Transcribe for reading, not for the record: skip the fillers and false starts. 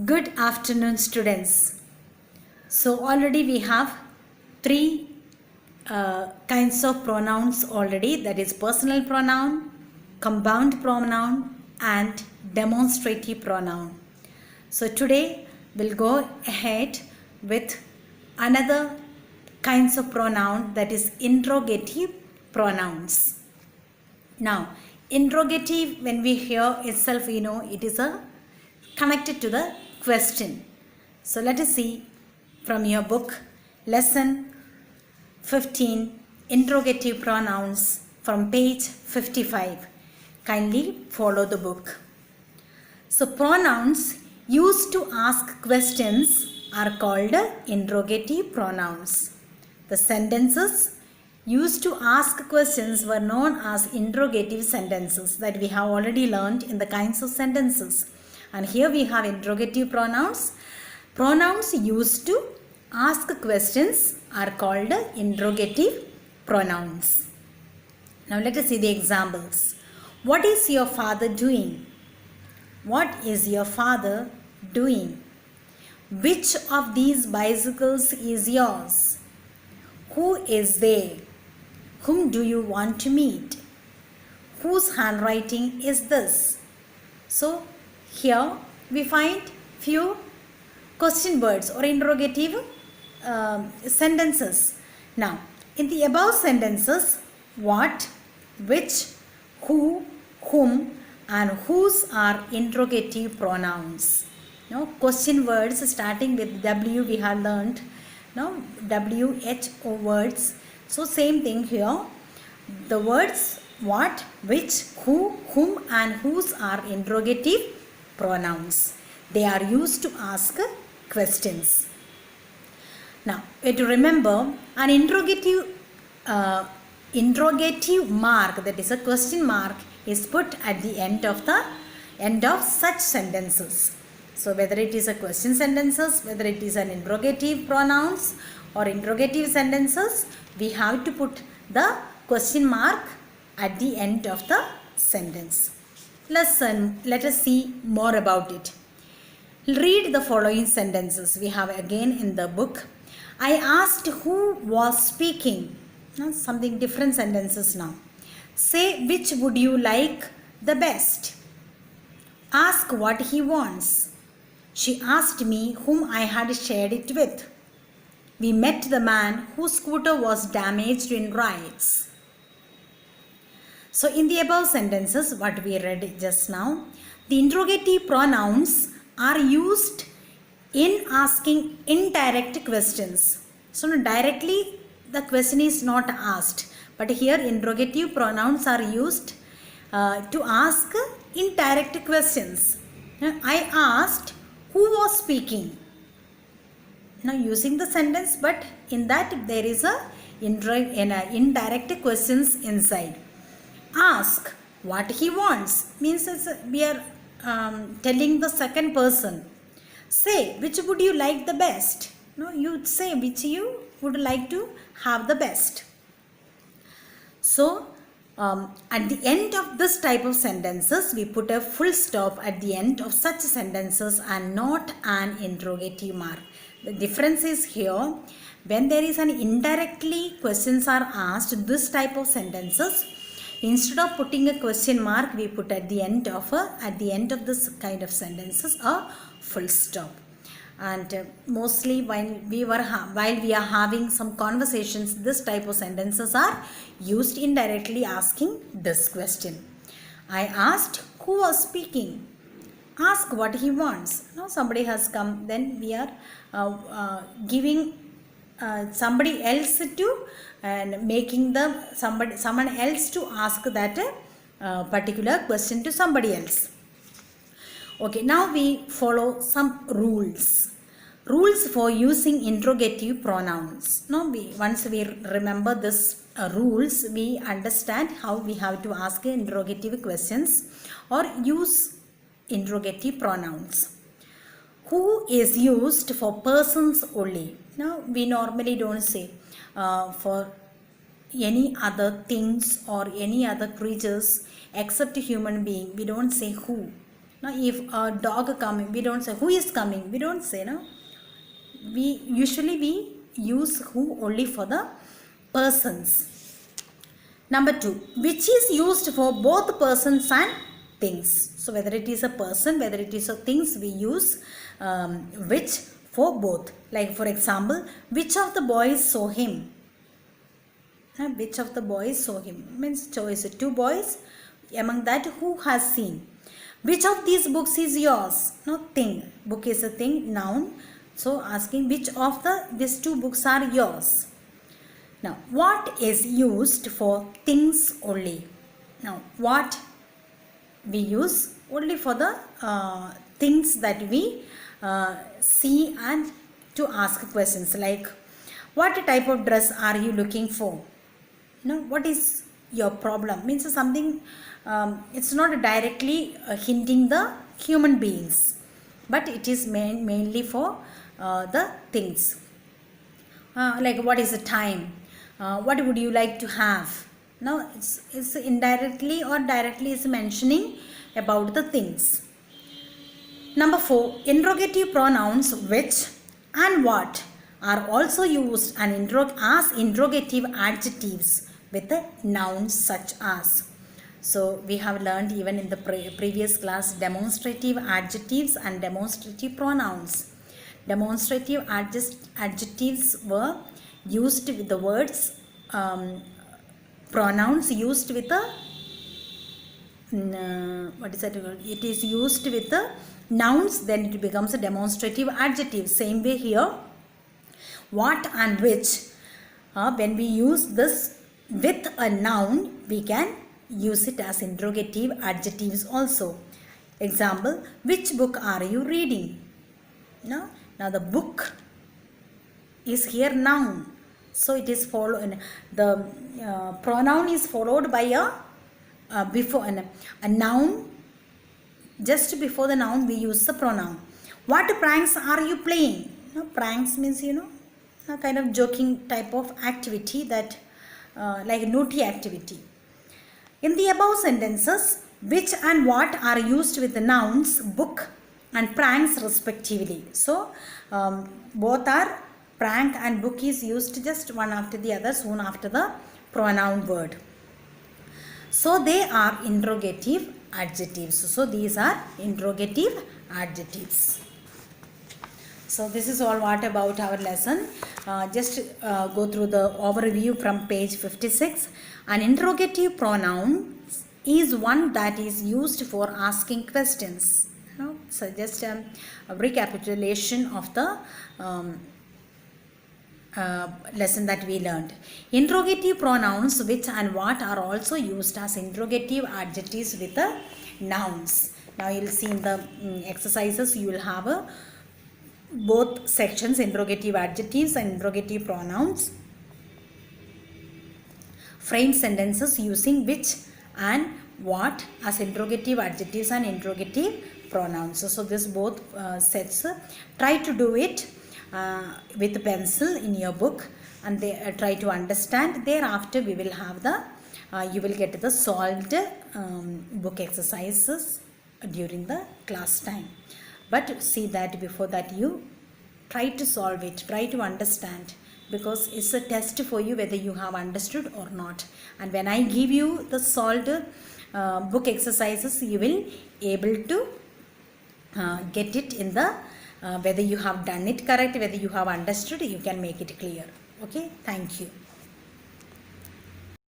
Good afternoon, students. So, already we have three kinds of pronouns already, that is personal pronoun, compound pronoun, and demonstrative pronoun. So, today we'll go ahead with another kinds of pronoun, that is interrogative pronouns. Now, interrogative, when we hear itself, we know it is connected to the question. So let us see from your book, lesson 15, interrogative pronouns, from page 55. Kindly follow the book. So pronouns used to ask questions are called interrogative pronouns. The sentences used to ask questions were known as interrogative sentences, that we have already learned in the kinds of sentences. And here we have interrogative pronouns. Pronouns used to ask questions are called interrogative pronouns. Now let us see the examples. What is your father doing? What is your father doing? Which of these bicycles is yours? Who is there? Whom do you want to meet? Whose handwriting is this? So here we find few question words or interrogative sentences. Now, in the above sentences, what, which, who, whom, and whose are interrogative pronouns. Now, question words starting with W we have learned. Now, WHO words. So, same thing here. The words what, which, who, whom, and whose are interrogative pronouns. They are used to ask questions. Now, we have to remember an interrogative mark, that is a question mark, is put at the end of such sentences. So, whether it is a question sentences, whether it is an interrogative pronouns or interrogative sentences, we have to put the question mark at the end of the sentence. Let us see more about it. Read the following sentences we have again in the book. I asked who was speaking. Now, something different sentences now. Say which would you like the best. Ask what he wants. She asked me whom I had shared it with. We met the man whose scooter was damaged in riots. So in the above sentences, what we read just now, the interrogative pronouns are used in asking indirect questions. So directly the question is not asked, but here interrogative pronouns are used to ask indirect questions. I asked who was speaking. Now using the sentence, but in that there is a indirect questions inside. Ask what he wants means we are telling the second person. Say which would you like the best. No, you say which you would like to have the best. So at the end of this type of sentences, we put a full stop at the end of such sentences and not an interrogative mark. The difference is here, when there is an indirectly questions are asked, this type of sentences, instead of putting a question mark, we put at the end of this kind of sentences a full stop. And mostly while we are having some conversations, this type of sentences are used indirectly asking this question. I asked who was speaking. Ask what he wants. Now somebody has come, then we are giving somebody else to and making someone else to ask that particular question to somebody else. Okay, now we follow some rules. Rules for using interrogative pronouns. Now once we remember this rules, we understand how we have to ask interrogative questions or use interrogative pronouns. Who is used for persons only. Now we normally don't say for any other things or any other creatures except human being. We don't say who. Now, if a dog coming, we don't say who is coming. We don't say, no. We use who only for the persons. Number 2, which is used for both persons and things. So whether it is a person, whether it is a things, we use which for both. Like for example, which of the boys saw him? Which of the boys saw him means choice 2 boys. Among that, who has seen? Which of these books is yours? No, thing. Book is a thing, noun. So asking which of these 2 books are yours. Now, what is used for things only? Now, what we use only for the things that we see and to ask questions like, what type of dress are you looking for? What is your problem? Means something, it's not directly hinting the human beings, but it is mainly for the things. Like what is the time? What would you like to have? Now it's indirectly or directly is mentioning about the things. Number 4, interrogative pronouns which and what are also used as interrogative adjectives with the nouns such as. So we have learned even in the previous class demonstrative adjectives and demonstrative pronouns. Demonstrative adjectives were used with the words, pronouns used with the, it is used with the nouns, then it becomes a demonstrative adjective. Same way here, what and which, when we use this with a noun, we can use it as interrogative adjectives also. Example, which book are you reading? Now the book is here noun. So it is followed, the pronoun is followed by a noun. Just before the noun we use the pronoun. What pranks are you playing? Pranks means a kind of joking type of activity that like a naughty activity. In the above sentences, which and what are used with the nouns book and pranks respectively. So both are, prank and book is used just one after the other, soon after the pronoun word. So they are interrogative adjectives. So these are interrogative adjectives. So this is all what about our lesson. Just go through the overview from page 56. An interrogative pronoun is one that is used for asking questions. So just a recapitulation of the lesson that we learned. Interrogative pronouns which and what are also used as interrogative adjectives with the nouns. Now you will see in the exercises you will have both sections, interrogative adjectives and interrogative pronouns. Frame sentences using which and what as interrogative adjectives and interrogative pronouns. So this both sets, try to do it with pencil in your book and try to understand. Thereafter we will have the you will get the solved book exercises during the class time. But see that before that you try to solve it, try to understand, because it's a test for you whether you have understood or not. And when I give you the solved book exercises, you will able to get it in the whether you have done it correct, whether you have understood, you can make it clear. Okay, thank you.